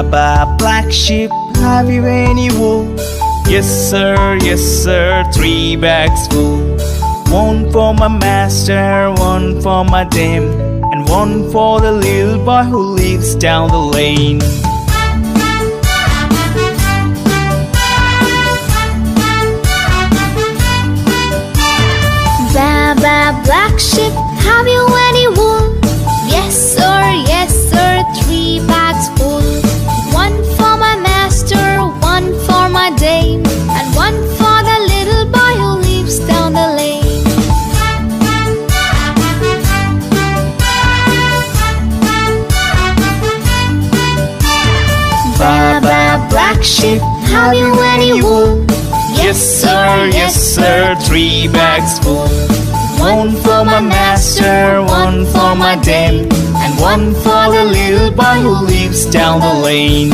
Baba, black sheep, have you any wool? Yes sir, 3 bags full. One for my master, one for my dame, and one for the little boy who lives down the lane. Baba, black sheep, have you any wool? Yes sir, 3 bags full. One for my master, one for my dame, and one for the little boy who lives down the lane. Baba, black sheep, have you any wool? Yes sir, 3 bags full. One for my master, one for my dame, and one for the little boy who lives down the lane.